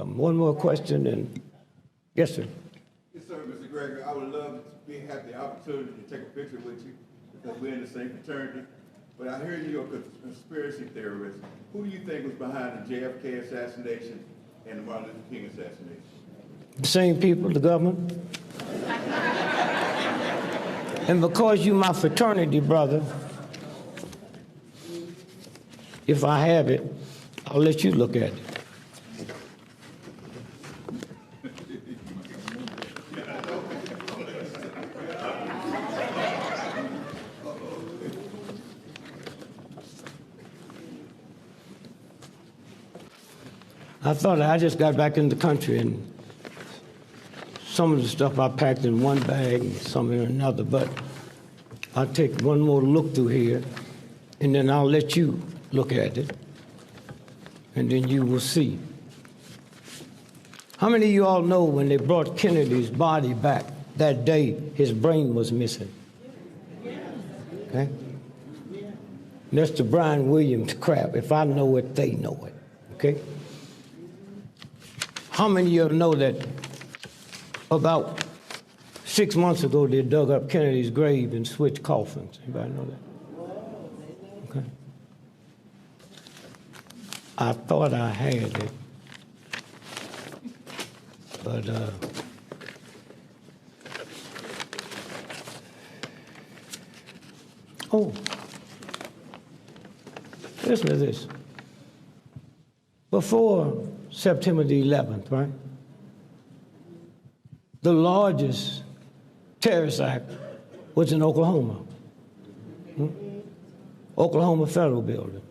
One more question, and yes, sir. Yes, sir, Mr. Gregory. I would love to have the opportunity to take a picture with you because we're in the same fraternity. But I hear you're a conspiracy theorist. Who do you think was behind the JFK assassination and the Martin Luther King assassination? The same people, the government. And because you my fraternity brother, if I have it, I'll let you look at it. I thought I just got back in the country, and some of the stuff I packed in one bag and some in another, but I'll take one more look through here, and then I'll let you look at it, and then you will see. How many of you all know when they brought Kennedy's body back that day, his brain was missing? Okay? That's the Brian Williams crap. If I know it, they know it. Okay? How many of you know that about 6 months ago they dug up Kennedy's grave and switched coffins? Anybody know that? Okay. I thought I had it, but oh, listen to this. Before September the 11th, right? The largest terrorist act was in Oklahoma. Oklahoma Federal Building.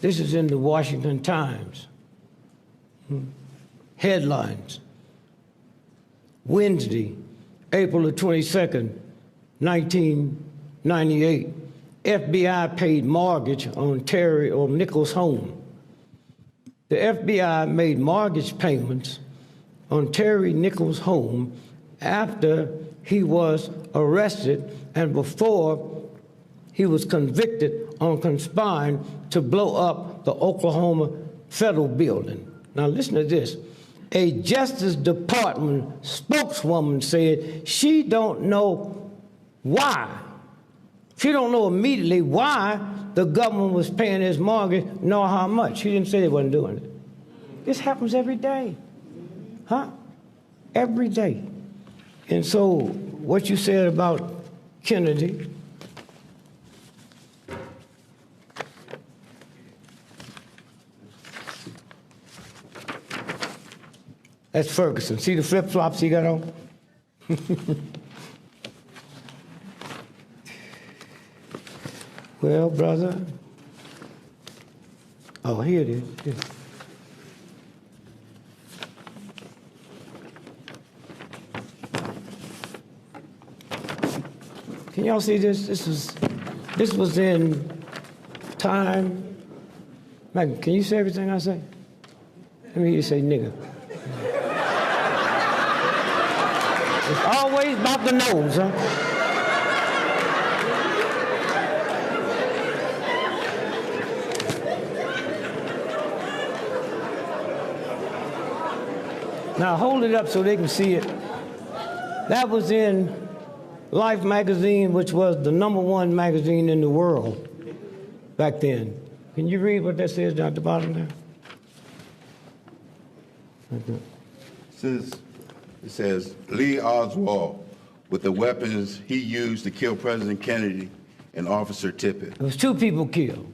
This is in the Washington Times. Headlines. Wednesday, April the 22nd, 1998. FBI paid mortgage on Terry Nichols' home. The FBI made mortgage payments on Terry Nichols' home after he was arrested and before he was convicted on conspiring to blow up the Oklahoma Federal Building. Now listen to this. A Justice Department spokeswoman said she don't know why. She don't know immediately why the government was paying his mortgage, nor how much. She didn't say they wasn't doing it. This happens every day. Huh? Every day. And so what you said about Kennedy, that's Ferguson. See the flip-flops he got on? Well, brother, oh, here it is. Here. Can y'all see this? This was in Time. Megan, can you say everything I say? Let me hear you say nigga. It's always about the nose, huh? Now hold it up so they can see it. That was in Life magazine, which was the #1 magazine in the world back then. Can you read what that says down at the bottom there? It says, Lee Oswald, with the weapons he used to kill President Kennedy and Officer Tippit. There was 2 people killed.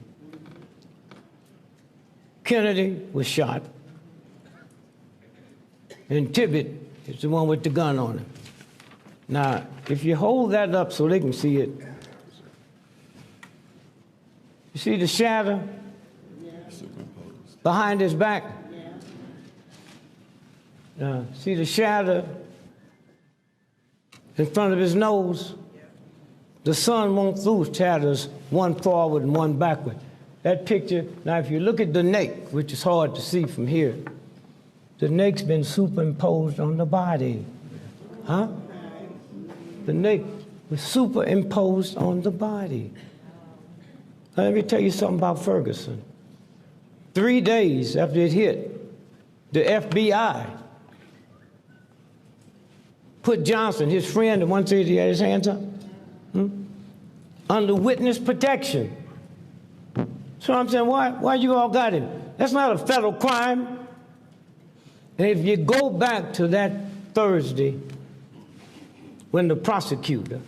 Kennedy was shot, and Tippit is the one with the gun on him. Now, if you hold that up so they can see it, you see the shadow behind his back? See the shadow in front of his nose? The sun won't through shadows, one forward and one backward. That picture, now if you look at the neck, which is hard to see from here, the neck's been superimposed on the body. Huh? The neck was superimposed on the body. Now, let me tell you something about Ferguson. 3 days after it hit, the FBI put Johnson, his friend, the one said he had his hands up, under witness protection. So I'm saying, why you all got him? That's not a federal crime. And if you go back to that Thursday when the prosecutor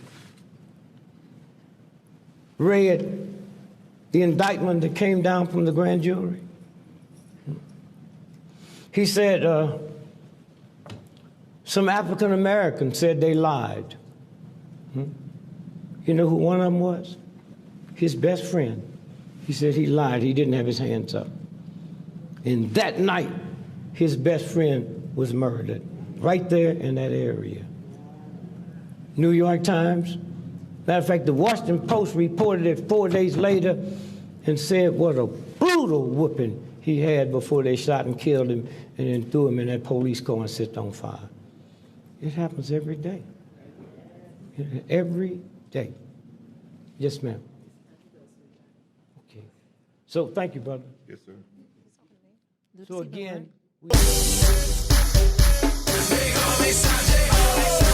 read the indictment that came down from the grand jury, he said some African Americans said they lied. You know who one of them was? His best friend. He said he lied. He didn't have his hands up. And that night, his best friend was murdered right there in that area. New York Times. Matter of fact, the Washington Post reported it 4 days later and said what a brutal whooping he had before they shot and killed him and then threw him in that police car and set on fire. It happens every day. Every day. Yes, ma'am. Okay. So thank you, brother. Yes, sir. So again, They call me Sace.